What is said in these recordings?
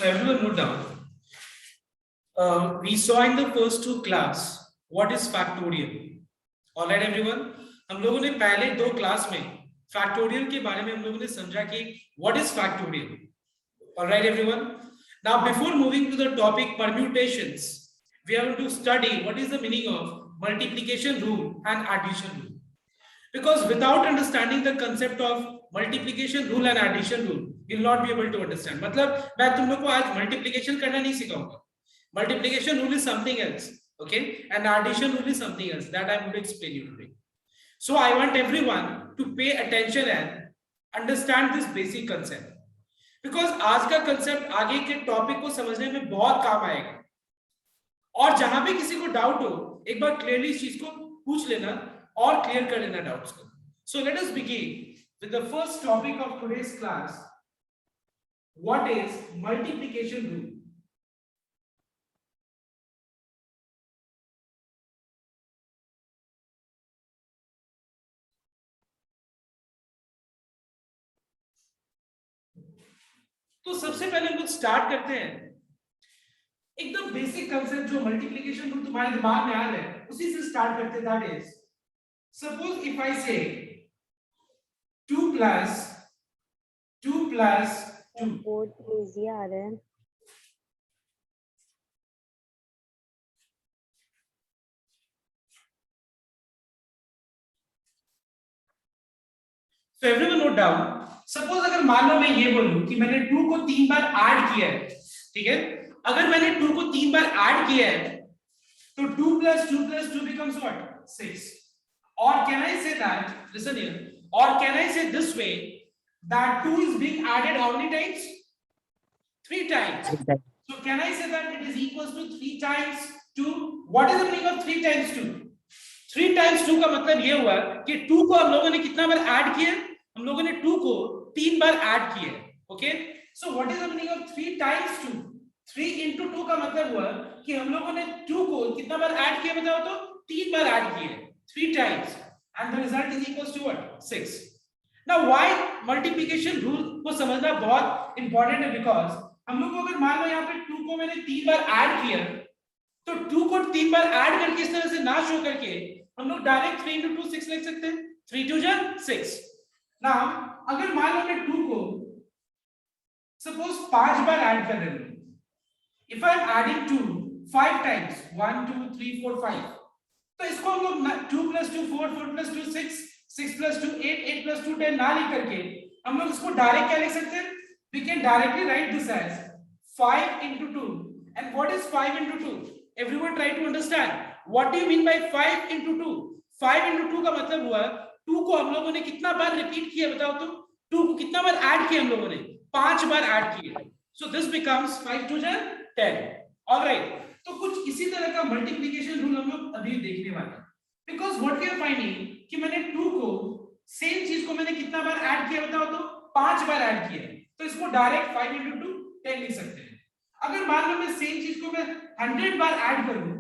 So everyone note down. We saw in the first two class what is factorial. All right everyone. हम लोगों ने पहले दो class में फैक्टोरियल के बारे में हम लोगों ने समझा कि what is factorial. All right everyone. Now before moving to the topic permutations, we are going to study what is the meaning of multiplication rule and addition rule. Because without understanding the concept of multiplication rule and addition rule, you will not be able to understand. मतलब मैं तुम लोग को आज multiplication करना नहीं सिखाऊंगा. Multiplication rule is something else, okay? And addition rule is something else that I am going to explain you today. So I want everyone to pay attention and understand this basic concept. Because आज का concept आगे के topic को समझने में बहुत काम आएगा. और जहां भी किसी को डाउट हो, एक बार क्लियरली इस चीज को पूछ लेना और क्लियर कर लेना डाउट्स को. So let us begin with the first topic of today's class. What is multiplication rule? तो सबसे पहले हम लोग स्टार्ट करते हैं एकदम बेसिक कंसेप्ट जो मल्टीप्लिकेशन रूल तुम्हारे दिमाग में आ रहा है उसी से स्टार्ट करते हैं. That is suppose if I से 2 plus 2 बहुत इजी आ रहा है. So everyone note down. Suppose अगर मान लो मैं ये बोलूं कि मैंने 2 को 3 बार ऐड किया है, ठीक है? अगर मैंने 2 को 3 बार ऐड किया है तो 2 plus 2 plus 2 becomes what? 6. Or can I say that, listen here, or can I say this way that 2 is being added how many times? 3 times. So can I say that it is equals to 3 times 2? What is the meaning of 3 times 2? 3 times 2 का मतलब ये हुआ कि 2 को हम लोगों ने कितना बार ऐड किया? हम लोगों ने 2 को 3 बार ऐड किया. Okay, so what is the meaning of 3 times 2? 3 into 2 का मतलब हुआ कि हम लोगों ने 2 को कितना बार ऐड किया बताओ तो 3 बार ऐड किया, 3 times, and the result is equals to what? 6. Now why multiplication rule को समझना बहुत इंपॉर्टेंट है, बिकॉज हम लोग को अगर मान लो यहाँ पे 2 को मैंने 3 बार ऐड किया तो 2 को 3 बार ऐड करके इस तरह से ना शो करके हम लोग डायरेक्ट 3 into 2 6 लिख सकते हैं. 3 2 6. नाउ अगर मान लो मैं 2 को सपोज 5 बार ऐड कर रहा हूं, if I am adding 2 5 times 1 2 3 4 5, तो इसको हम लोग 2 plus 2 4 4 plus 2 6 6 plus 2 8 8 plus 2 10 ना लिख करके हम लोग इसको डायरेक्ट क्या लिख सकते हैं? We can directly write this as 5 into 2. And what is 5 into 2? Everyone try to understand. What do you mean by 5 into 2? 5 into 2 का मतलब हुआ 2 को हम लोगों ने कितना बार रिपीट किया बताओ तो? 2 को कितना बार ऐड किया हम लोगों ने? 5 बार ऐड किया. So this becomes 5 2 10. All right. तो कुछ इसी तरह का मल्टीप्लिकेशन रूल हम लोग अभी देखने वाले हैं. Because what we are finding कि मैंने 2 को सेम चीज को मैंने कितना बार ऐड किया बताओ तो? 5 बार ऐड किया. तो इसको डायरेक्ट 5 into 2 10 लिख सकते हैं. अगर मान लो मैं सेम चीज को मैं 100 बार ऐड करूं,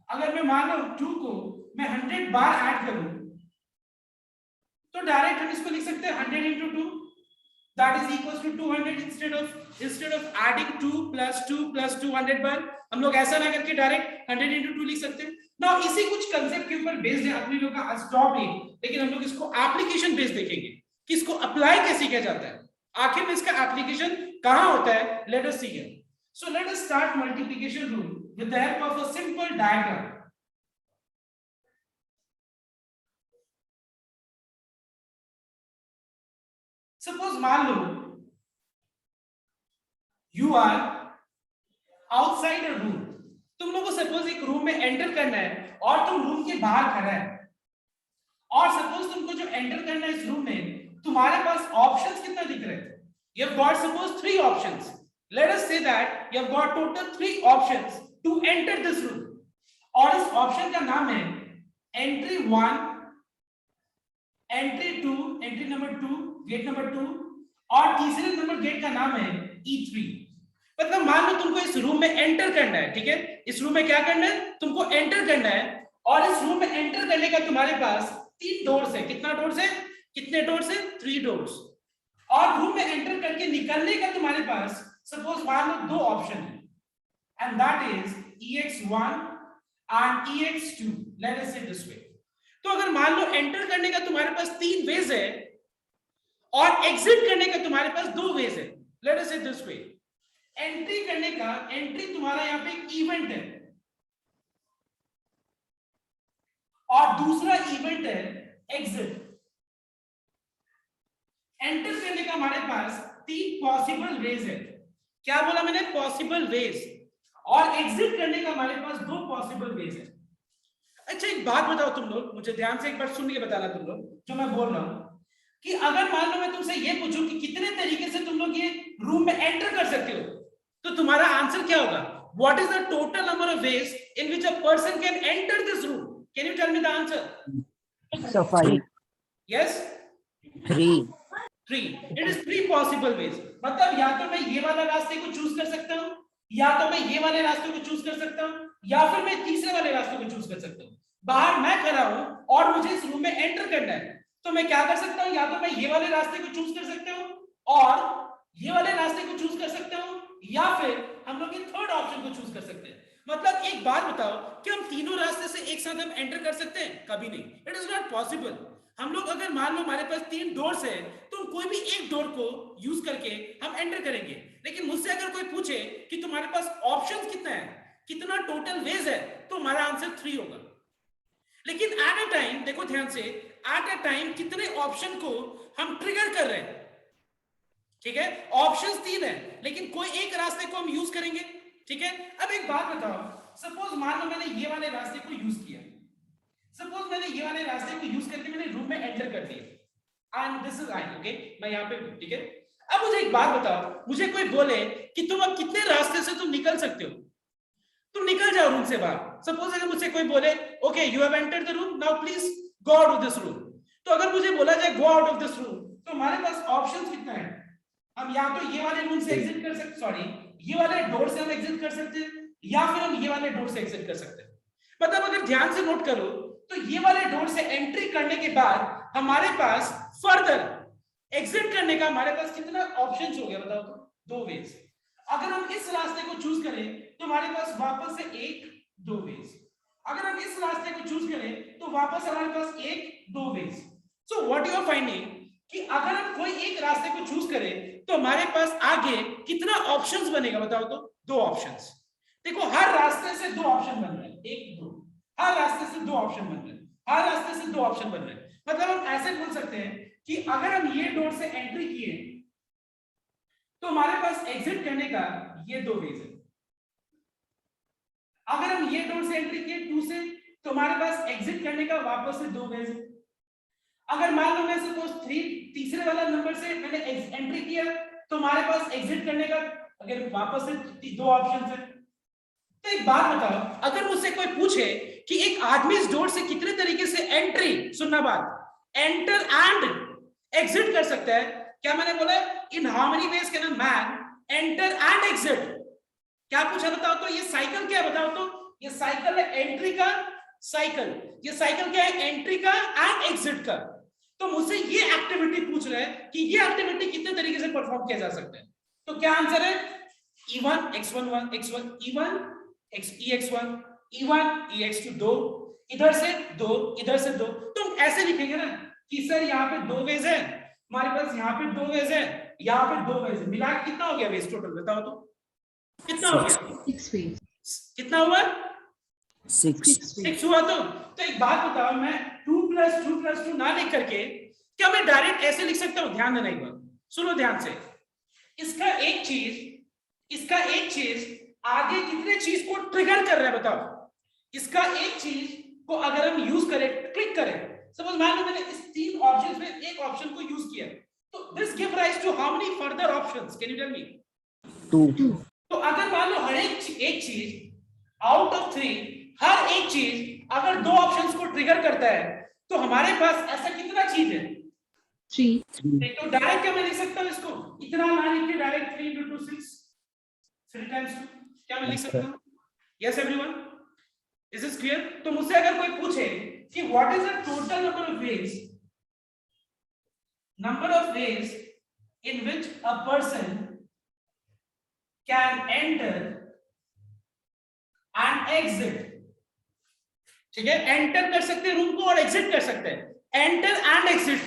अगर मैं मान लो 2 को मैं 100 बार ऐड करूं तो डायरेक्ट हम इसको लिख सकते हैं 100 into 2, that is equals to 200. instead of adding 2 plus 2 plus 200 बार हम लोग ऐसा ना करके डायरेक्ट 100 into 2 लिख सकते हैं. नाउ इसी कुछ कंसेप्ट के ऊपर बेस्ड है अपने लोग का टॉपिक, लेकिन हम लोग इसको एप्लीकेशन बेस्ड देखेंगे कि इसको अप्लाई कैसे किया जाता है, आखिर में इसका एप्लीकेशन कहां होता है. Let us see here. So let us start multiplication rule with the help of a simple diagram. Suppose मान लो you are outside a room. तुम लोगों को सपोज एक रूम में एंटर करना है और तुम रूम के बाहर खड़ा है, और सपोज तुमको जो एंटर करना है इस रूम में तुम्हारे पास ऑप्शंस कितना दिख रहे हैं? You have got suppose 3 options. Let us say that you have got total 3 options to enter this room. और इस ऑप्शन का नाम है entry 1, entry 2, entry number 2, gate number 2, और तीसरे नंबर गेट का नाम है E3. मतलब मान लो तुमको इस रूम में एंटर करना है, ठीक है? इस रूम में क्या करना है? तुमको एंटर करना है, और इस रूम में एंटर करने का तुम्हारे पास 3 डोर्स है. कितना डोर्स है? कितने डोर्स है? 3 डोर्स. और रूम में एंटर करके निकलने का तुम्हारे पास सपोज मान लो दो ऑप्शन है and that is ex1 and ex2, let us से दिस वे। तो अगर मान लो एंटर करने का तुम्हारे पास 3 वेज है और एग्जिट करने का तुम्हारे पास 2 वेज है, लेट अस से दिस वे। एंट्री करने का, एंट्री तुम्हारा यहां पे एक इवेंट है और दूसरा इवेंट है एग्जिट। एंटर करने का हमारे पास 3 पॉसिबल वेज है, क्या बोला मैंने, पॉसिबल वेज। और एग्जिट करने का हमारे पास 2 पॉसिबल वेज है। अच्छा एक बात बताओ तुम लोग, मुझे ध्यान से एक बार सुन के बताना तुम लोग जो मैं बोल रहा हूं, कि अगर मान लो मैं तुमसे ये पूछूं कि कितने तरीके से तुम लोग ये रूम में एंटर कर सकते हो, तो तुम्हारा आंसर क्या होगा? What is the total number of ways in which a person can enter this room? Can you tell me the answer? So 5. Yes 3. 3. It is 3 possible ways. मतलब या तो मैं ये वाला रास्ते को चूज कर सकता हूं, या तो मैं ये वाले रास्ते को चूज कर सकता हूं, या फिर मैं तीसरे वाले रास्ते को चूज कर सकता हूं। बाहर मैं खड़ा हूं और मुझे इस रूम में एंटर करना है, तो मैं क्या कर सकता हूं? या तो मैं ये वाले रास्ते को चूज कर सकता हूं और ये वाले रास्ते को चूज कर सकता हूं, या फिर हम लोग ये थर्ड ऑप्शन को चूज कर सकते हैं। मतलब एक बात बताओ कि हम तीनों रास्ते से एक साथ हम एंटर कर सकते हैं? कभी नहीं, इट इज नॉट पॉसिबल। हम लोग अगर मान लो हमारे पास 3 डोर्स है तो कोई भी एक डोर को यूज करके हम एंटर करेंगे। लेकिन मुझसे अगर कोई पूछे कि तुम्हारे पास ऑप्शंस कितने हैं, कितना टोटल वेज है, तो हमारा आंसर 3 होगा। लेकिन एट अ टाइम, देखो ध्यान से, एट अ टाइम कितने ऑप्शन को हम ट्रिगर कर रहे हैं? ठीक है, ऑप्शंस 3 है लेकिन कोई एक रास्ते को हम यूज करेंगे। ठीक है, अब एक बात बताओ, सपोज मान लो मैंने ये वाले रास्ते को यूज किया, सपोज मैंने ये वाले रास्ते को यूज करके मैंने रूम में एंटर कर दिया and this is I, okay, मैं यहां पे हूं। ठीक है, अब मुझे एक बात बताओ, मुझे कोई बोले कि तुम अब कितने रास्ते से तुम निकल सकते हो, तुम निकल जाओ रूम से बाहर। सपोज अगर मुझसे कोई बोले okay you have entered the room, now please go out of this room, तो अगर मुझे बोला जाए go out of this room, तो हमारे पास ऑप्शंस कितने हैं? हम या तो ये वाले रूम से एग्जिट कर सकते, सॉरी ये वाले डोर से हम एग्जिट कर सकते हैं, या फिर हम ये वाले डोर से एग्जिट कर सकते हैं। मतलब अगर ध्यान से नोट करो तो ये वाले डोर से एंट्री करने के बाद हमारे पास फर्दर एग्जिट करने का हमारे पास कितना ऑप्शंस हो गया बताओ तो? 2 वेज। अगर हम इस रास्ते को चूज करें तो हमारे पास वापस से 1-2 वेज। अगर हम इस रास्ते को चूज करें तो वापस हमारे पास 1-2 ways. So what you are finding कि अगर हम कोई एक रास्ते को चूज करें तो हमारे पास आगे कितना ऑप्शंस बनेगा बताओ तो? 2 ऑप्शंस। देखो हर रास्ते से 2 ऑप्शन बन रहे हैं, 1-2, हर रास्ते से 2 ऑप्शन बन रहे हैं, हर रास्ते से 2 ऑप्शन बन रहे हैं। मतलब हम ऐसे बोल सकते हैं कि अगर हम ये डोर से एंट्री किए तो हमारे पास एग्जिट करने का ये 2 वेज है। अगर हम ये डोर से एंट्री किए 2 से, तो हमारे पास एग्जिट करने का वापस से 2 वेज है। अगर मान लो मैं सपोज 3 तीसरे वाला नंबर से मैंने एंट्री किया तो हमारे पास एग्जिट करने का अगर वापस से 2 ऑप्शन है। तो एक बात बताओ, अगर मुझसे कोई पूछे कि एक आदमी इस डोर से कितने तरीके से एंट्री, सुनना बात, एंटर एंड एग्जिट कर सकता है, क्या मैंने बोला in how many ways can a man enter and exit? क्या पूछा बताओ तो? ये साइकिल क्या है बताओ तो? ये साइकिल है एंट्री का साइकिल। ये साइकिल क्या है? एंट्री का एंड एग्जिट का। तो मुझसे ये एक्टिविटी पूछ रहा है कि ये एक्टिविटी कितने तरीके से परफॉर्म किया जा सकता है। तो क्या आंसर है? e1 x1 x1 e1 ex1 e1 ex2 2, इधर से 2 इधर से 2। तुम ऐसे लिखेंगे ना कि सर यहाँ पे 2 वेज है, हमारे पास यहाँ पे 2 वेज है, यहाँ पे 2 वेज है, मिला कितना हो गया वेज टोटल बताओ तो? कितना हो गया? 6 वेज। कितना हुआ? 6 हुआ। तो एक बात बताओ, मैं 2 + 2 + 2 ना लिख करके क्या मैं डायरेक्ट ऐसे लिख सकता हूं? ध्यान देना एक बार, सुनो ध्यान से। इसका एक चीज आगे कितने चीज को ट्रिगर कर रहा है बताओ? इसका एक चीज को अगर हम यूज करें, क्लिक करें, सपोज मान लो मैंने इस 3 ऑप्शंस में एक ऑप्शन को यूज किया, तो this give rise to how many further options? Can you tell me? 2. तो अगर मान लो हर एक चीज आउट ऑफ 3, हर एक चीज अगर 2 ऑप्शंस को ट्रिगर करता है तो हमारे पास ऐसा कितना चीज है? 3। तो डायरेक्ट क्या मैं लिख सकता हूं इसको? इतना ना लिख के डायरेक्ट 3 × 2 6, 3 times 2, क्या मैं लिख सकता हूं? Yes everyone, is this clear? तो मुझसे अगर कोई पूछे कि what is the total number of ways in which a person can enter and exit, ठीक है, एंटर कर सकते हैं रूम को और एग्जिट कर सकते हैं, एंटर एंड एग्जिट।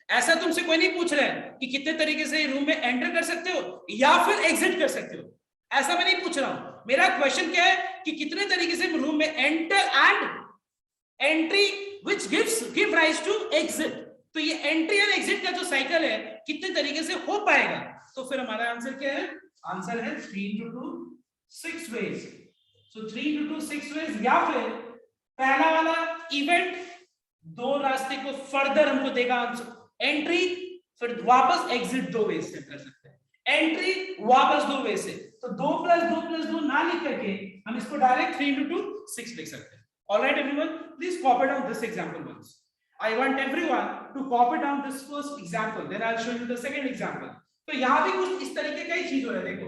ऐसा तुमसे कोई नहीं पूछ रहा है कि कितने तरीके से रूम में एंटर कर सकते हो या फिर एग्जिट कर सकते हो, ऐसा मैं नहीं पूछ रहा हूं। मेरा क्वेश्चन क्या है कि कितने तरीके से रूम में enter and entry which give rise to exit. तो ये एंट्री एंड एग्जिट का जो साइकिल है कितने तरीके से हो पाएगा, तो फिर हमारा आंसर क्या है, आंसर है 3 into 2 6 ways। सो 3 into 2 6 ways, या फिर पहला वाला इवेंट दो रास्ते को फर्दर हमको देगा आंसर, एंट्री फिर वापस एग्जिट, दो वे से कर सकते हैं, एंट्री वापस दो वे से। तो 2 + 2 ना लिख करके हम इसको डायरेक्ट 3 into 2 6 लिख सकते हैं। Alright everyone, please copy down this example once. I want everyone to copy down this first example, then I'll show you the second example। तो यहाँ भी कुछ इस तरीके का ही चीज हो रहा है, देखो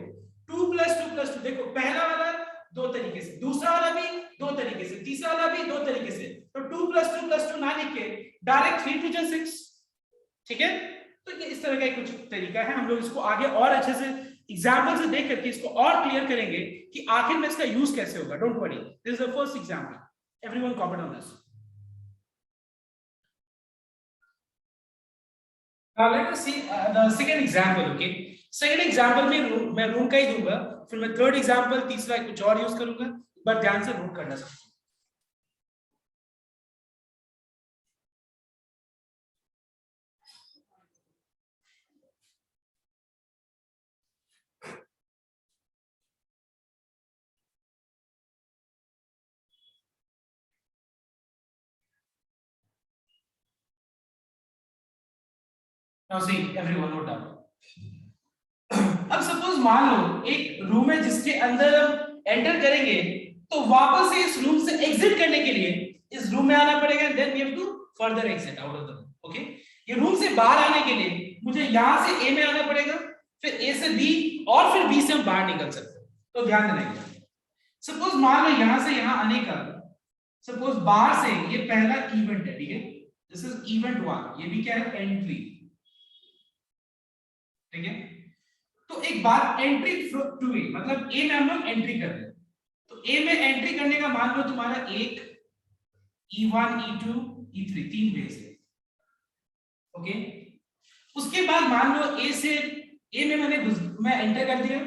2 + 2 देखो पहला वाला दो तरीके से, दूसरा वाला भी दो तरीके से, तीसरा वाला भी दो तरीके से। तो 2 + 2 ना लिख के डायरेक्ट 3 2 6, ठीक है। तो ये इस तरह का कुछ तरीका है, हम लोग इसको आगे और अच्छे से एग्जांपल से देख करके इसको और क्लियर करेंगे कि आखिर में इसका यूज कैसे होगा। Don't worry, this is the first example, everyone copy down this. Now let us see the second example, okay? Second example में मैं रूम का ही दूंगा, फिर मैं थर्ड एग्जांपल तीसरा कुछ और यूज करूंगा, बट ध्यान से नोट करना सब। Now see everyone note down। अब सपोज मान लो एक रूम है जिसके अंदर हम एंटर करेंगे, तो वापस से इस रूम से एग्जिट करने के लिए इस रूम में आना पड़ेगा, then we have to further exit out of the room. Okay, ये रूम से बाहर आने के लिए मुझे यहां से ए में आना पड़ेगा, फिर ए से बी और फिर बी से हम बाहर निकल सकते हैं। तो ध्यान देना, सपोज मान लो यहां से यहां आने का, सपोज बाहर से ये पहला इवेंट है, ठीक है, दिस इज इवेंट 1, ये भी क्या है, एंट्री, ठीक है। तो एक बात, एंट्री टू ए मतलब ए में हम लोग एंट्री कर रहे हैं, तो ए में एंट्री करने का मान लो तुम्हारा एक E1 E2 E3 तीन बेस है, ओके। उसके बाद मान लो ए से ए में मैं एंटर कर दिया,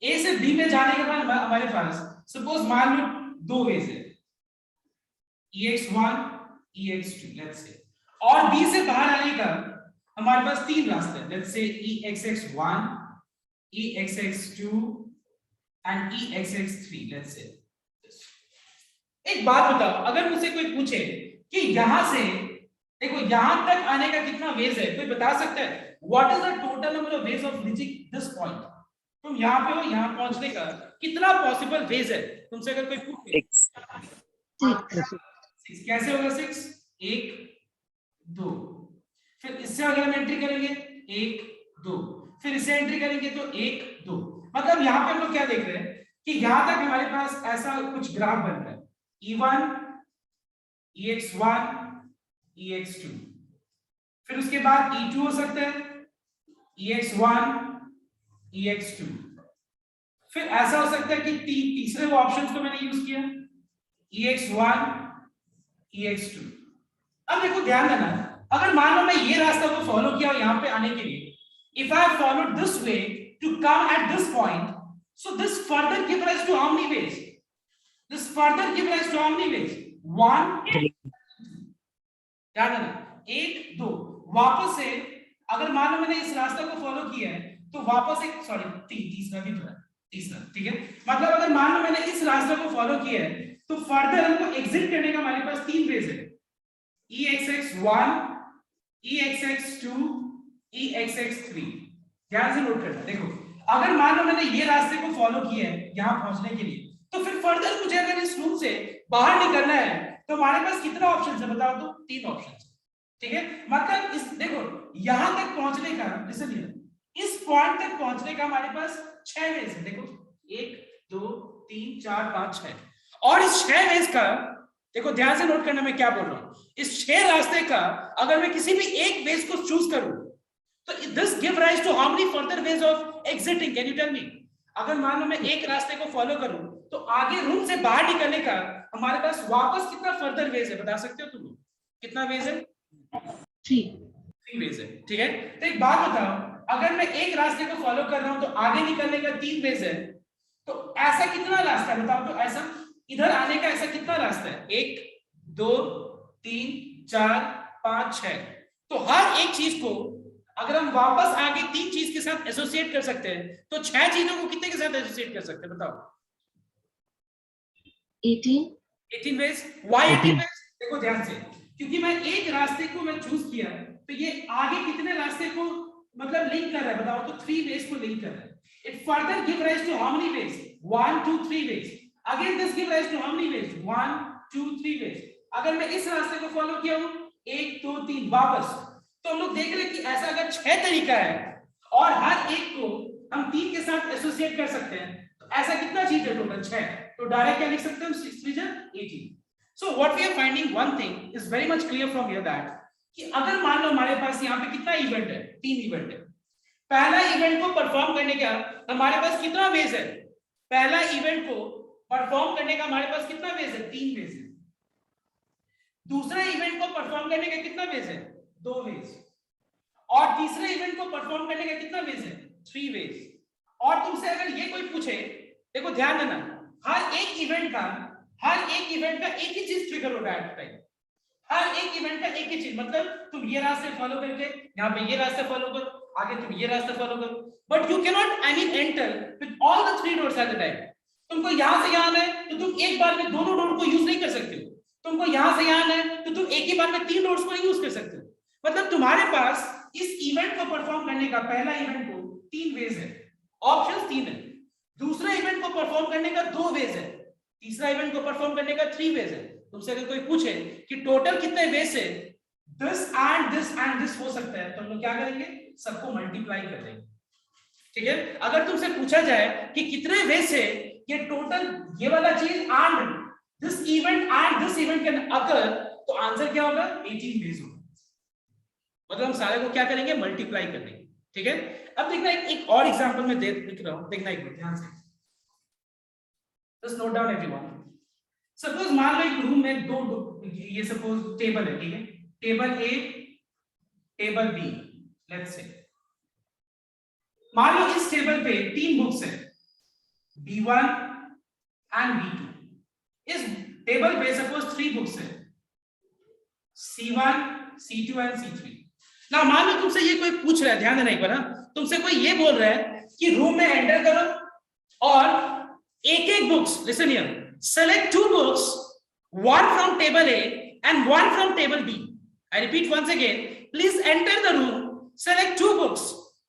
ए से बी में जाने के बाद हमारे पास सपोज मान लो दो वेज है, EX1 EX2 लेट्स से, और बी से बाहर आने का हमारे पास तीन रास्ते हैं, let's say EXX1 EXX2 and EXX3 let's say. एक बात बताओ, अगर मुझसे कोई पूछे कि यहां से देखो यहां तक आने का कितना वेज है, कोई बता सकता है what is the total number of ways of reaching this point, तुम यहां पे हो, यहां पहुंचने का कितना पॉसिबल वेज है, तुमसे अगर कोई पूछे 6 कैसे होगा, 6 1 2, फिर इससे अगर हम एंट्री करेंगे 1 2, फिर इससे एंट्री करेंगे तो 1 2, मतलब यहाँ पे हम लोग क्या देख रहे हैं कि यहां तक हमारे पास ऐसा कुछ ग्राफ बन रहा है, E1 EX1 EX2, फिर उसके बाद E2 हो सकता है, EX1 EX2, फिर ऐसा हो सकता है कि तीसरे वो ऑप्शंस को मैंने यूज किया, EX1 EX2। अब देखो ध्यान देना, अगर मान लो मैं ये रास्ता को फॉलो किया और यहाँ पे आने के लिए, if I have followed this way to come at this point, so this further give rise to how many ways? This further give rise to how many ways? 1 ध्यान देना, 1 2, वापस से अगर मान लो मैंने इस रास्ते को फॉलो किया है तो वापस एक सॉरी तीसरा भी थोड़ा तीसरा, ठीक है, मतलब अगर मान लो मैंने इस रास्ते को फॉलो किया है तो फर्दर हमको एग्जिट करने का हमारे पास तीन वेज है, EXX1 EXX2 EXX3। ध्यान से नोट करना, देखो अगर मान लो मैंने ये रास्ते को फॉलो किया है यहां पहुंचने के लिए, तो फिर फर्दर मुझे अगर इस रूम से बाहर निकलना है तो हमारे पास कितना ऑप्शन है बताओ तो, तीन ऑप्शन, ठीक है। मतलब इस देखो यहां तक पहुंचने का, लिसन, इस पॉइंट तक पहुंचने का हमारे पास 6 वेज है, देखो 1 2 3 4 5 6, और इस 6 वेज का देखो ध्यान से नोट करना मैं क्या बोल रहा हूं, इस 6 रास्ते का अगर मैं किसी भी एक वेज को चूज करूं तो this give rise to how many further ways of exiting, can you tell me? अगर मान लो मैं एक रास्ते को फॉलो करूं तो आगे रूम से बाहर निकलने का हमारे पास वापस कितना फर्दर वेज है, बता सकते हो तुम लोग? कितना वेज है? 3 वेज है, ठीक है। तो एक बात बताओ, अगर मैं एक रास्ते को फॉलो कर रहा हूं तो आगे निकलने का 3 वेज है, तो ऐसा कितना रास्ता है बताओ? तो ऐसा इधर आने का ऐसा कितना रास्ता है? 1 2 3 4 5 6। तो हर एक चीज को अगर हम वापस आगे 3 चीज के साथ एसोसिएट कर सकते हैं तो 6 चीजों को कितने के साथ एसोसिएट कर सकते हैं बताओ? 18 वेज। Why 18 veg? देखो ध्यान से, क्योंकि मैं एक रास्ते को मैं चूज किया तो ये आगे कितने रास्ते को मतलब लिंक कर रहा है बताओ? तो 3 वेज को लिंक कर रहा है। It further give rise to how many ways? 1 2 3 ways. Again this give rise to how many ways? 1 2 3 ways. अगर मैं इस रास्ते को फॉलो किया हूं 1 2 3 वापस, तो हम लोग देख रहे हैं कि ऐसा अगर 6 तरीका है और हर एक को हम 3 के साथ एसोसिएट कर सकते हैं, तो ऐसा कितना चीज है टोटल? 6। तो डायरेक्ट क्या लिख सकते हैं? 6 3 18। So what we are finding, one thing is very much clear from here that कि अगर मान लो हमारे पास यहाँ पे कितना इवेंट है? 3 इवेंट है। पहला इवेंट को परफॉर्म करने का हमारे पास कितना वेज है? पहला इवेंट को परफॉर्म करने का हमारे पास कितना वेज है? 3 वेज है। दूसरा इवेंट को परफॉर्म करने का कितना वेज है? 2 वेज। और तीसरे इवेंट को परफॉर्म करने का कितना वेज है? 3 वेज। और तुमसे अगर ये कोई पूछे, देखो ध्यान देना, हर एक इवेंट का एक ही चीज ट्रिगर होगा एट टाइम। हर एक इवेंट का एक ही चीज, मतलब तुम ये रास्ते फॉलो करके यहाँ पे ये रास्ते फॉलो करो, आगे तुम ये रास्ते फॉलो करो, but you can not enter with all the 3 doors at the time. तुमको यहाँ से यहाँ आना है तो तुम एक बार में दोनों डोर को यूज नहीं कर सकते हो। तुमको यहाँ से यहाँ आना है तो तुम एक ही बार में 3 डोर्स को नहीं यूज कर सकते हो। मतलब तुम्हारे पास इस इवेंट को परफॉर्म करने का, पहला इवेंट को 3 वेज है, ऑप्शंस 3 है। दूसरा इवेंट को परफॉर्म करने का 2 वेज है, तीसरा इवेंट को परफॉर्म करने का 3 वेज है। तुमसे अगर कोई पूछे कि टोटल कितने वेज से दिस एंड दिस हो सकता है, तो हम लोग क्या करेंगे? सबको मल्टीप्लाई कर देंगे, ठीक है। अगर तुमसे पूछा जाए कि कितने वेज से ये टोटल ये वाला चीज and this event can occur, तो आंसर क्या होगा? 18 वेज होगा। मतलब हम सारे को क्या करेंगे? मल्टीप्लाई कर देंगे, ठीक है। अब देखना एक और एग्जांपल में लिख रहा हूं, देखना एक बार ध्यान से। Just note down everyone. Suppose मान लो एक रूम में दो ये सपोज टेबल है, ठीक है। Table A, table B, let's say. मान लो इस टेबल पे 3 बुक्स है, B1 एंड B2। इस टेबल पे सपोज 3 बुक्स है, C1, C2 एंड C3। ना मान लो तुमसे ये कोई पूछ रहा है, ध्यान देना एक बार, तुमसे कोई ये बोल रहा है कि रूम में एंटर करो और एक books, listen here, select 2 books, one from table A and one from table B. I repeat once again, please enter the room, select 2 books,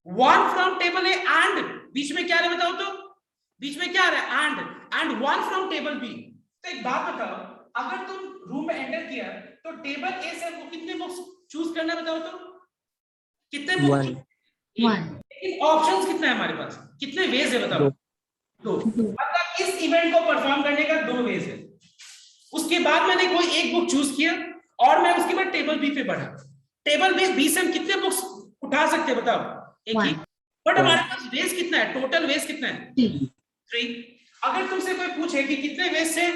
one from table A and बीच में क्या है बताओ? तो बीच में क्या है? and one from table B. तो एक बात बताओ, अगर तुम रूम में एंटर किया तो टेबल A से हमको कितने बुक्स चूज करना है बताओ? तो कितने बुक्स? 1। लेकिन ऑप्शंस कितने हैं हमारे पास? कितने वेज है बताओ? 2। मतलब इस इवेंट को परफॉर्म करने का 2 वेज है। उसके बाद मैंने कोई एक बुक चूज किया और मैं उसके बाद टेबल बी पे बढ़ा। टेबल बी से हम कितने बुक्स उठा सकते हैं बताओ? एक ही। बट हमारे पास वेज कितना है? टोटल वेज कितना है? 3। अगर तुमसे कोई पूछे कि कितने वेज से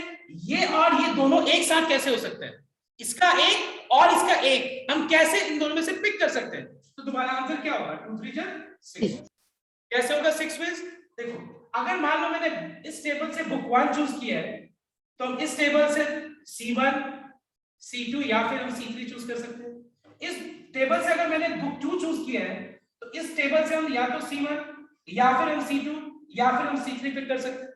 ये और ये दोनों एक साथ कैसे हो सकते हैं, इसका एक और इसका एक, हम कैसे इन दोनों में से पिक कर सकते हैं, तो तुम्हारा आंसर क्या होगा? 2 3 6। कैसे होगा 6 वेज? देखो, अगर मान लो मैंने इस टेबल से बुक 1 चूज किया है तो हम इस टेबल से C1, C2 या फिर हम C3 चूज कर सकते हैं। इस टेबल से अगर मैंने बुक 2 चूज किया है तो इस टेबल से हम या तो C1 या फिर हम C2 या फिर हम C3 पिक कर सकते हैं।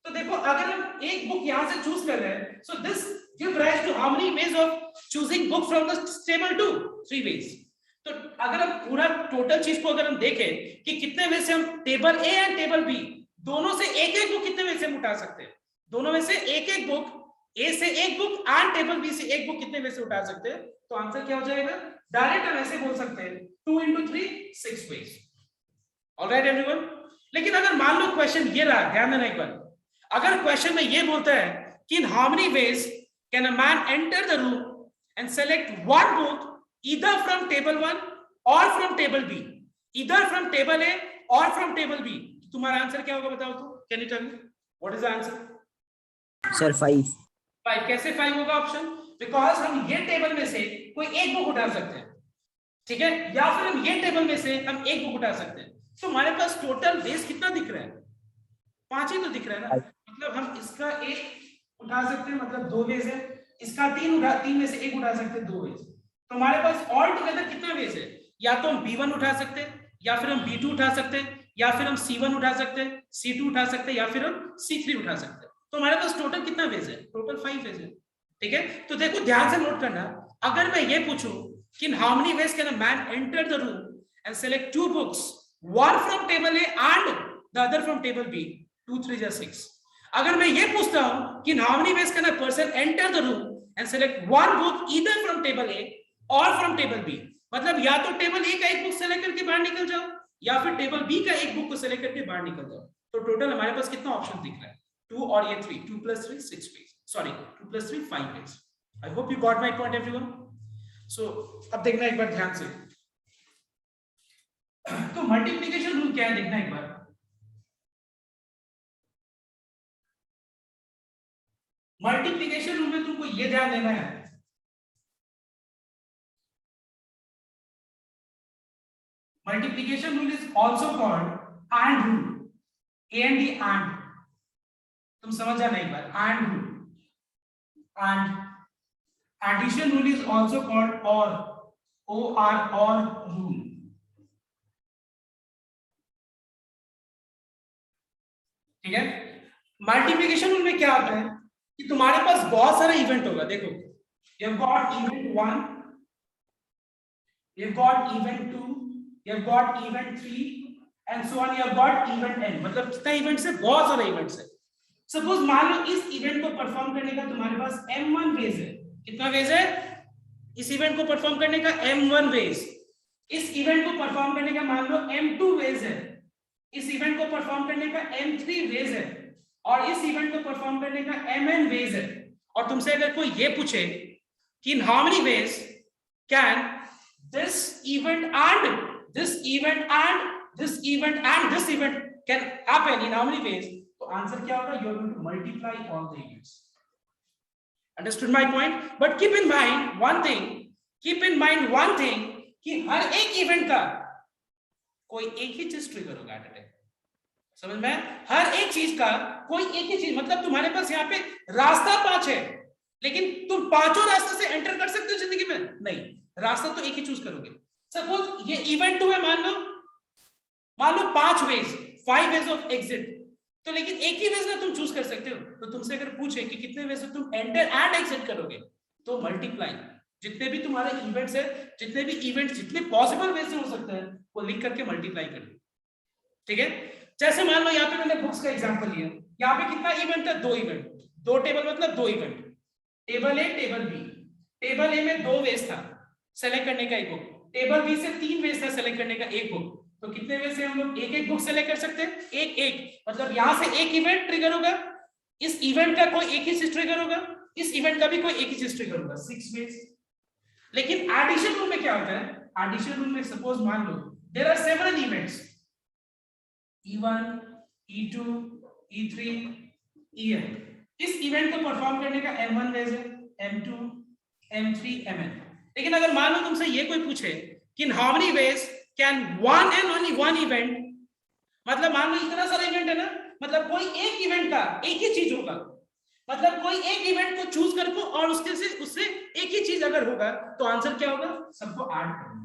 तो देखो, अगर हम एक बुक यहां से चूज कर रहे हैं, so this give rise to how many ways of choosing book from the table 2? 3 ways. तो अगर हम पूरा टोटल चीज को अगर हम देखें कि कितने वेज से हम table A and table B दोनों से एक बुक कितने वेज से हम उठा सकते हैं? दोनों में से एक बुक, A से एक बुक एंड टेबल B से एक बुक कितने वेज से उठा सकते हैं? तो आंसर क्या हो जाएगा? डायरेक्ट हम ऐसे बोल सकते हैं 2 into 3 6 वेज। Alright everyone. लेकिन अगर मान लो क्वेश्चन ये रहा, ध्यान देना एक बार, अगर क्वेश्चन में ये बोलता है कि in how many ways can a man enter the room and select one book either from table 1 or from table B, either from table A or from table B, तुम्हारा आंसर क्या होगा बताओ तो, can you tell me what is the answer? Sir 5। 5 कैसे 5 होगा option? Because हम ये table में से कोई एक बुक उठा सकते हैं, ठीक है, या फिर हम ये टेबल में से हम एक बुक उठा सकते हैं। तो हमारे पास टोटल वेज कितना दिख रहा है? 5 ही तो दिख रहा है ना, मतलब हम इसका एक उठा सकते हैं, मतलब 2 वेज है, इसका 3 में से एक उठा सकते हैं, 2 वेज। तो हमारे पास ऑल टुगेदर कितना वेज है? या तो हम B1 उठा सकते हैं, या फिर हम B2 उठा सकते हैं, या फिर हम C1 उठा सकते हैं, C2 उठा सकते हैं, या फिर हम C3 उठा सकते हैं। तो हमारे पास टोटल कितना वेज है? टोटल 5 वेज है, ठीक है। तो देखो ध्यान से नोट करना, अगर मैं ये पूछूं कि in how many ways can a man enter the room and select 2 books, one from table A and the other from table B, 2 3 6। अगर मैं ये पूछता हूं कि in how many ways can a person enter the room and select one book either from table A or from table B, मतलब या तो table A का एक बुक सेलेक्ट करके बाहर निकल जाओ, या फिर टेबल B का एक बुक को सेलेक्ट करके बाहर निकल जाओ। तो टोटल हमारे पास कितना ऑप्शन दिख रहा है? 2 और ये 3, 2 + 3 6 ways, sorry 2 + 3 5 ways। I hope you got my point everyone। So अब देखना एक बार ध्यान से, तो मल्टीप्लिकेशन रूल क्या है देखना एक बार। मल्टीप्लिकेशन रूल में तुमको ये ध्यान देना है, multiplication rule is also called and rule, and and तुम समझ जाना एक बार, and rule, and addition rule is also called or rule, ठीक है। मल्टीप्लिकेशन रूल में क्या होता है कि तुम्हारे पास बहुत सारा इवेंट होगा, देखो you have got event 1, you have got event 2, you have got event 3 and so on, you have got event n, मतलब कितना इवेंट्स है? बहुत सारे इवेंट्स है। सपोज मान लो इस इवेंट को परफॉर्म करने का तुम्हारे पास m1 वेज है। कितना वेज है इस इवेंट को परफॉर्म करने का? m1 veg. इस इवेंट को परफॉर्म करने का मान लो m2 वेज है, इस इवेंट को परफॉर्म करने का m3 वेज है, और इस इवेंट को परफॉर्म करने का mn वेज है। और तुमसे अगर कोई ये पूछे कि in how many ways can this event and this event and this event and this event can happen in how many ways, तो आंसर क्या होगा? You are going to multiply all the events। Understood my point? But keep in mind one thing कि हर एक event का कोई एक ही चीज trigger होगा एट अ टाइम, समझ में? हर एक चीज का कोई एक ही चीज, मतलब तुम्हारे पास यहाँ पे रास्ता 5 है, लेकिन तुम पांचों रास्ते से एंटर कर सकते हो जिंदगी में? नहीं, रास्ता तो एक ही चूज करोगे। सपोज ये इवेंट 2 है, मान लो 5 वेज, 5 वेज ऑफ एग्जिट, तो लेकिन एक ही वेज ना तुम चूज कर सकते हो। तो तुमसे अगर पूछे कि कितने वेज से तुम एंटर एंड एग्जिट करोगे, तो मल्टीप्लाई जितने भी तुम्हारे इवेंट्स है, जितने भी इवेंट्स जितने पॉसिबल वेज से हो सकते हैं वो लिख करके मल्टीप्लाई कर लो, ठीक है। जैसे मान लो यहाँ पे मैंने बुक्स का एग्जांपल लिया, यहाँ पे कितना इवेंट है? 2 इवेंट, 2 टेबल मतलब 2 इवेंट, टेबल ए टेबल बी। टेबल ए में 2 वेज था सेलेक्ट करने का एक बुक, टेबल बी से 3 वेज था सेलेक्ट करने का एक बुक। तो कितने वेज से हम लोग एक एक बुक सेलेक्ट कर सकते हैं? एक, मतलब यहां से एक इवेंट ट्रिगर होगा, इस इवेंट का कोई एक ही चीज ट्रिगर होगा, इस इवेंट का भी कोई एक ही चीज ट्रिगर होगा, 6 वेज। लेकिन एडिशन रूल में क्या होता है? एडिशन रूल में सपोज मान लो there are several events, E1 E2 E3 En, इस इवेंट को परफॉर्म करने का m1 वेज है, m2 m3 mn। लेकिन अगर मान लो तुमसे ये कोई पूछे कि how many ways can one and only one event, मतलब मान लो इतना सारा इवेंट है ना, मतलब कोई एक इवेंट का एक ही चीज होगा, मतलब कोई एक इवेंट को चूज करके और उससे एक ही चीज अगर होगा तो आंसर क्या होगा? सबको ऐड करना।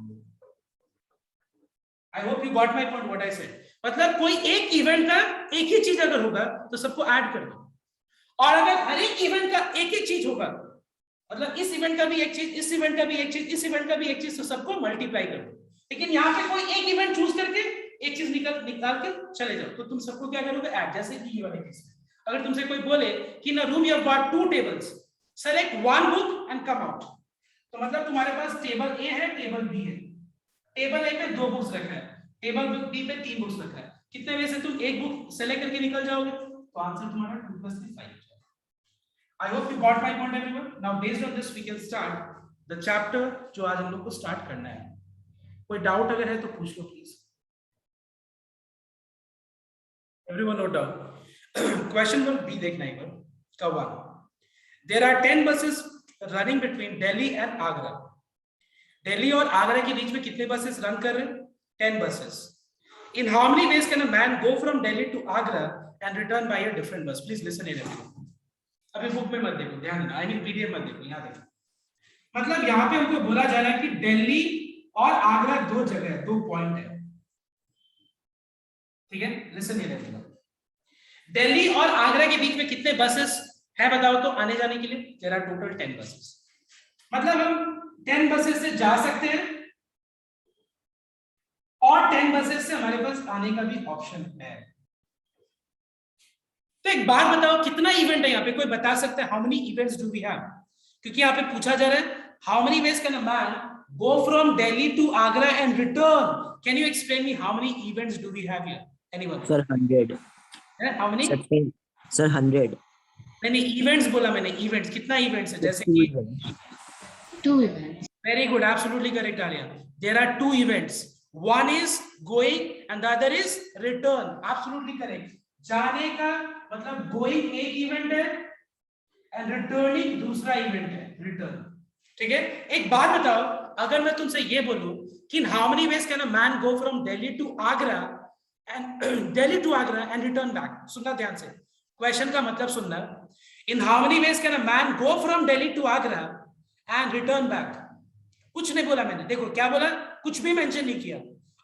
I hope you got my point what I said. मतलब कोई एक इवेंट का एक ही चीज अगर होगा तो सबको ऐड कर दो, और अगर हर एक इवेंट का एक ही चीज होगा, मतलब इस इवेंट का भी एक चीज, इस इवेंट का भी एक चीज, इस इवेंट का भी एक चीज, तो सबको मल्टीप्लाई कर दो। लेकिन यहाँ पे कोई एक इवेंट चूज करके एक चीज निकाल के चले जाओ, तो तुम सबको क्या करोगे? ऐड। जैसे कि ये वाले केस में अगर तुमसे कोई बोले कि in a room you have got 2 tables, select one book and come out, तो मतलब तुम्हारे पास टेबल ए है, टेबल बी है। टेबल ए पे 2 बुक्स रखा है, टेबल बी पे 3 बुक्स रखा है। कितने वे से तुम एक बुक सेलेक्ट करके निकल जाओगे? तो आंसर तुम्हारा 2 + 3 5। I hope you got my point everyone. Now based on this we can start the chapter जो आज हम लोग को स्टार्ट करना है। कोई डाउट अगर है तो पूछ लो please. Everyone note down. Question 1B देखना एक बार. का 1. There are 10 buses running between Delhi and Agra. Delhi और आगरा के बीच में कितने बसेस रन कर रहे हैं? 10 buses. In how many ways can a man go from Delhi to Agra and return by a different bus? Please listen everyone. अभी book में मत देखो, ध्यान देना. I mean PDF मत देखो, यहाँ देखो. मतलब यहाँ पे हमको बोला जा रहा है कि दिल्ली और आगरा दो जगह है, दो पॉइंट है. ठीक है, लिसन everyone. दिल्ली और आगरा के बीच में कितने बसेस है बताओ तो आने जाने के लिए? There are total 10 buses. मतलब हम 10 बसेस से जा सकते हैं और 10 बसेस से हमारे पास आने का भी ऑप्शन है. तो एक बात बताओ, कितना इवेंट है यहाँ पे? कोई बता सकता है? How many events do we have? क्योंकि यहाँ पे पूछा जा रहा है how many ways can a man go from Delhi to Agra and return. Can you explain me how many events do we have here? Anyone? Sir 100. How many? Sir 100. मैंने events बोला, मैंने इवेंट्स. कितना इवेंट्स है? जैसे कि 2 events. Very good, absolutely correct, Arya. There are 2 events. One is going and the other is return. Absolutely correct. जाने का मतलब going एक इवेंट है and returning दूसरा इवेंट है, return. ठीक है? एक बात बताओ, अगर मैं तुमसे ये बोलूं कि in how many ways can a man go from Delhi to Agra and return back? सुनना ध्यान से. क्वेश्चन का मतलब सुनना. In how many ways can a man go from Delhi to Agra and return back? कुछ नहीं बोला मैंने. देखो क्या बोला, कुछ भी मेंशन नहीं किया.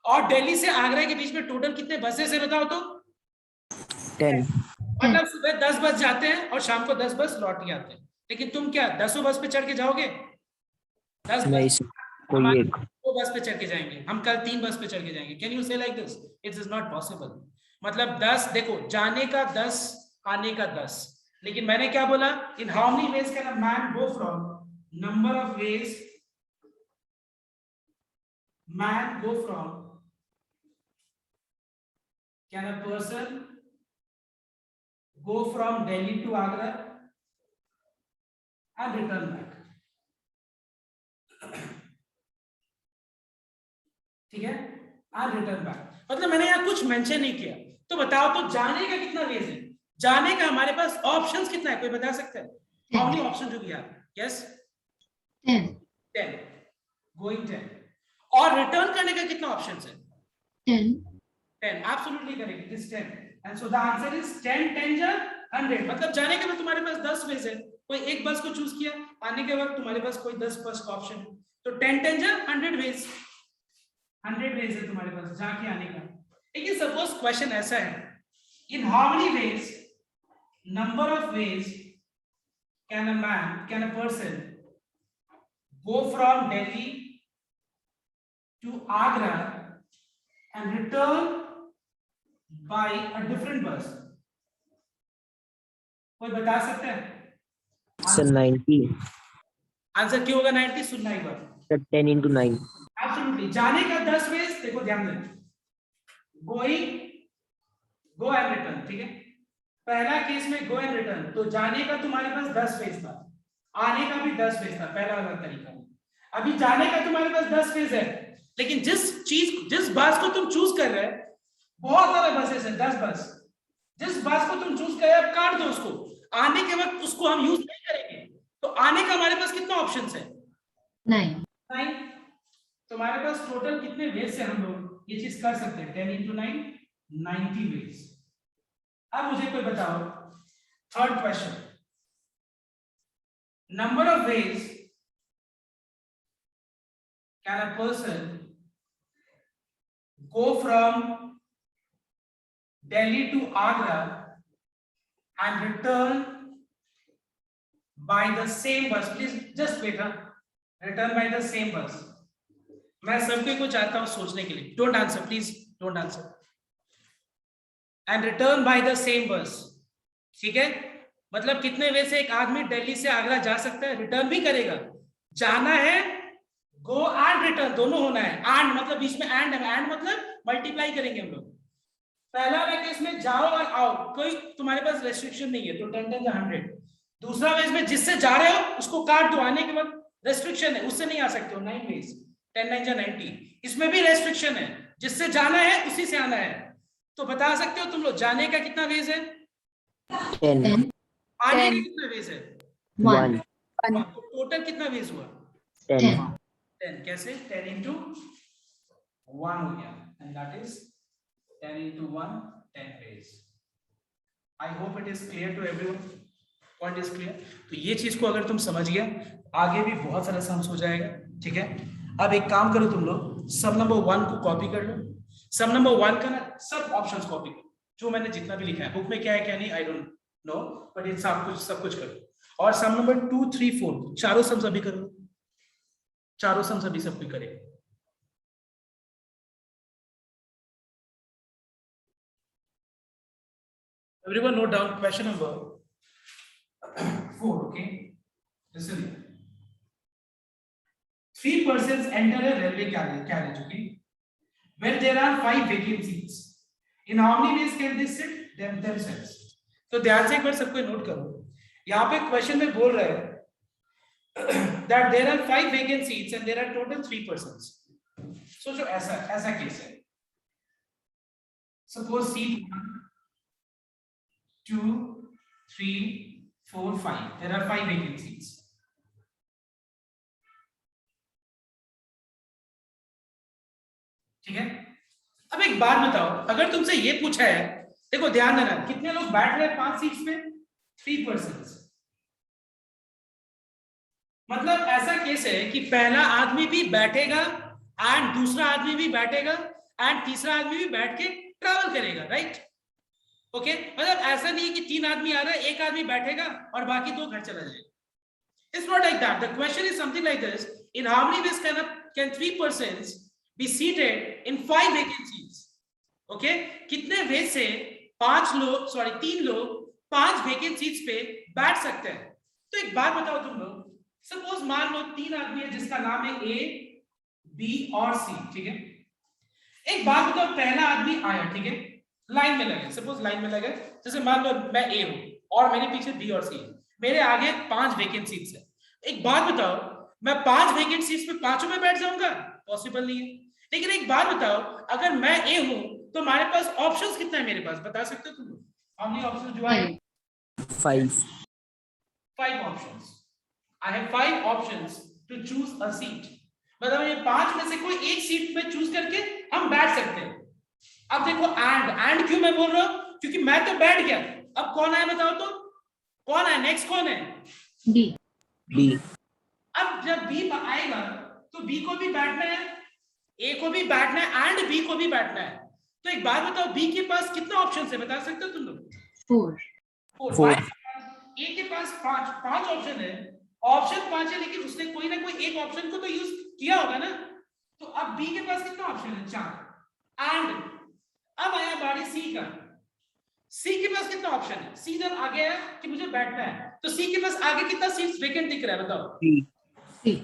और दिल्ली से आगरा के बीच में टोटल कितने बसेस है बताओ तो? 10. मतलब सुबह 10 बस जाते हैं और शाम को 10 बस लौट के आते हैं. लेकिन तुम क्या 10 बस पे चढ़ के जाओगे? 10 नहीं बस सर, कोई एक. 2 बस पे चढ़ के जाएंगे. हम कल 3 बस पे चढ़ के जाएंगे. कैन यू से like this? It is not possible. मतलब 10, देखो जाने का 10, आने का 10. लेकिन मैंने क्या बोला? In how many ways can a man go from, number of ways man go from, can a person go from Delhi to Agra and return back? ठीक है, and return back. मतलब मैंने यहाँ कुछ मेंशन नहीं किया. तो बताओ तो जाने का कितना वेज है? जाने का हमारे पास ऑप्शंस कितना है? कोई बता सकता है? How many options do we have? Yes? 10. Going 10. और रिटर्न करने का कितना ऑप्शंस है? 10. Absolutely correct. It is 10. And so the answer is 10 10 जा 100. मतलब जाने के बाद तुम्हारे पास 10 वेज है. कोई एक बस को चूज किया, आने के वक्त तुम्हारे पास कोई 10 बस का ऑप्शन. तो 10 10 जा 100 वेज. 100 वेज है तुम्हारे पास जाके आने का. लेकिन सपोज क्वेश्चन ऐसा है, in how many veg, number of veg can a person go from Delhi to Agra and return by a different bus? कोई बता सकता है? सर 90. आंसर क्यों होगा 90? सुनना एक बार. Sir 10 into 9. एब्सोल्युटली. जाने का 10 वेज. देखो ध्यान देना, गोइंग, गो एंड रिटर्न. ठीक है, पहला केस में गो एंड रिटर्न, तो जाने का तुम्हारे पास 10 फेज था, आने का भी 10 फेज था, पहला वाला तरीका. अभी जाने का तुम्हारे पास 10 फेज है, लेकिन जिस बस को तुम चूज कर रहे हैं, बहुत सारे बसेस है, 10 बस. जिस बस को तुम चूज कर रहे हो, काट दो उसको. आने के वक्त उसको हम यूज नहीं करेंगे. तो आने का हमारे पास कितना ऑप्शंस है? 9. तुम्हारे पास टोटल कितने वेज से हम लोग ये चीज कर सकते हैं? 10 into 9, 90 वेज. अब मुझे कोई बताओ, third question, number of veg can a person go from Delhi to Agra and return by the same bus? Please just wait. Return by the same bus. मैं सबके को चाहता हूं सोचने के लिए. Don't answer, please. Don't answer. And return by the same bus. ठीक है, मतलब कितने वे से एक आदमी दिल्ली से आगरा जा सकता है, रिटर्न भी करेगा. जाना है, गो एंड रिटर्न दोनों होना है. एंड मतलब बीच में एंड है, एंड मतलब मल्टीप्लाई करेंगे हम लोग. पहला वाला केस में जाओ और आओ, कोई तुम्हारे पास रेस्ट्रिक्शन नहीं है, तो 10 10 100. दूसरा वेज में जिससे जा रहे हो उसको काट दो, आने के बाद रेस्ट्रिक्शन है, उससे नहीं आ सकते हो. 9 वेज, 10 9 90. इसमें भी रेस्ट्रिक्शन है, जिससे जाना है उसी से आना है. तो बता सकते हो तुम लोग जाने का कितना वेज है, 10 आने का 10 कितना वेज है, 1 तो टोटल कितना वेज हुआ 10 10. कैसे 10 into 1 हो गया, and that is 10 into 1 10 ways. I hope it is clear to everyone. Point is clear. तो ये चीज को अगर तुम समझ गया, आगे भी बहुत सारा सम्स हो जाएगा. ठीक है, अब एक काम करो तुम लोग, सम नंबर 1 को कॉपी कर लो. सम नंबर 1 का ना सब ऑप्शंस कॉपी करो, जो मैंने जितना भी लिखा है बुक में, क्या है क्या नहीं आई डोंट नो, बट ये सब कुछ करो. और सम नंबर 2 3 4 चारों सम्स अभी करो, चारों सम्स अभी सब कोई करेगा. Everyone note down question number 4. Okay, listen. 3 persons enter a railway carriage. Okay, where there are 5 vacant seats. In how many ways can they sit themselves? तो ध्यान से एक बार सबको नोट करो. यहाँ पे क्वेश्चन में बोल रहा है that there are 5 vacant seats and there are total 3 persons. So जो ऐसा केस है. Suppose seat 1, 2, 3, 4, 5. There are 5 vacant seats. ठीक है, अब एक बात बताओ, अगर तुमसे ये पूछा है, देखो ध्यान देना, कितने लोग बैठ रहे हैं 5 सीट्स पे, 3 पर्सन्स. मतलब ऐसा केस है कि पहला आदमी भी बैठेगा एंड दूसरा आदमी भी बैठेगा एंड तीसरा आदमी भी बैठ के ट्रैवल करेगा, राइट? ओके, मतलब ऐसा नहीं है कि 3 आदमी आ रहा है, एक आदमी बैठेगा और बाकी 2 घर चला जाएगा. It's not like that. The question is something like this: in how many ways can 3 persons be seated in 5 vacant seats? Okay, कितने वे से 3 लोग 5 vacant seats पे बैठ सकते हैं? तो एक बात बताओ तुम लोग, सपोज मान लो 3 आदमी है जिसका नाम है A, B और C. ठीक है, एक बात बताओ, पहला आदमी आया, ठीक है, लाइन में लगे, सपोज लाइन में लगे, जैसे मान लो मैं A हूं और मेरे पीछे B और C है, मेरे आगे 5 वेकेंट सीट्स है. एक बात बताओ, मैं 5 वेकेंट सीट्स पे पांचों में बैठ जाऊंगा? पॉसिबल नहीं है. लेकिन एक बात बताओ, अगर मैं A हूं तो हमारे पास ऑप्शंस कितना है मेरे पास, बता सकते हो तुम लोग? How many options do I have? 5 options. I have 5 options to choose a seat. मतलब ये 5 में से कोई एक सीट पे चूज करके हम बैठ सकते हैं. अब देखो, एंड क्यों मैं बोल रहा हूं? क्योंकि मैं तो बैठ गया, अब कौन है बताओ तो, कौन है नेक्स्ट, कौन है? B. अब जब B आएगा तो B को भी बैठना है, A को भी बैठना है एंड B को भी बैठना है. तो एक बात बताओ, B के पास कितना ऑप्शन है, बता सकते हो तुम लोग? 4. A के पास 5 ऑप्शन है, ऑप्शन 5 है, लेकिन उसने कोई ना कोई एक ऑप्शन को तो यूज किया होगा ना. तो अब B के पास कितना ऑप्शन है? 4. एंड अब आया बारी C का. C के पास कितना ऑप्शन है? C जब आ गया कि मुझे बैठना है, तो C के पास आगे कितना सीट्स वेकेंट दिख रहा है, बताओ? 3.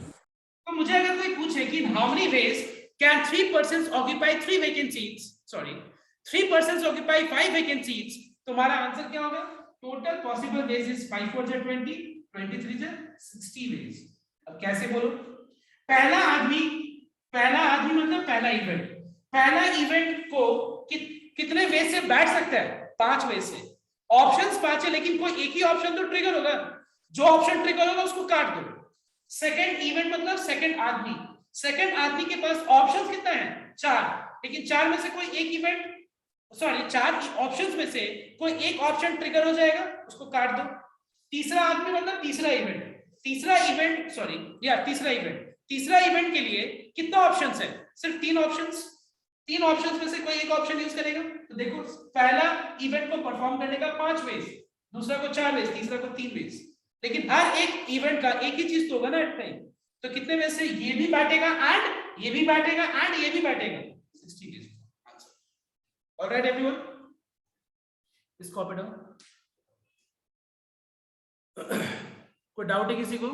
तो मुझे अगर कोई पूछे कि how many ways can 3 persons occupy 3 vacant seats, 3 persons occupy 5 vacant seats, तुम्हारा आंसर क्या होगा? टोटल पॉसिबल वेज इज 5 4 जा 20, 23 जा 60 वेज. अब कैसे बोलो? पहला आदमी मतलब पहला इवेंट को कितने वेज से बैठ सकता है? 5 वेज से. ऑप्शंस 5 है, लेकिन कोई एक ही ऑप्शन तो ट्रिगर होगा, जो ऑप्शन ट्रिगर होगा उसको काट दो. सेकंड इवेंट मतलब सेकंड आदमी के पास ऑप्शंस कितना है? 4. लेकिन 4 में से कोई एक 4 ऑप्शंस में से कोई एक ऑप्शन ट्रिगर हो जाएगा, उसको काट दो. तीसरा आदमी मतलब तीसरा इवेंट के लिए कितना ऑप्शंस है? सिर्फ 3 ऑप्शंस. 3 ऑप्शंस में से कोई एक ऑप्शन यूज करेगा. तो देखो, पहला इवेंट को परफॉर्म करने का 5 वेज, दूसरा को 4 वेज, तीसरा को 3 वेज. लेकिन हर एक इवेंट का एक ही चीज तो होगा ना एट टाइम. तो कितने वेज से ये भी बैठेगा एंड ये भी बैठेगा एंड ये भी बैठेगा? 60 वेज. आंसर. ऑलराइट एवरीवन, इसको कॉपी डाउन. कोई डाउट है किसी को?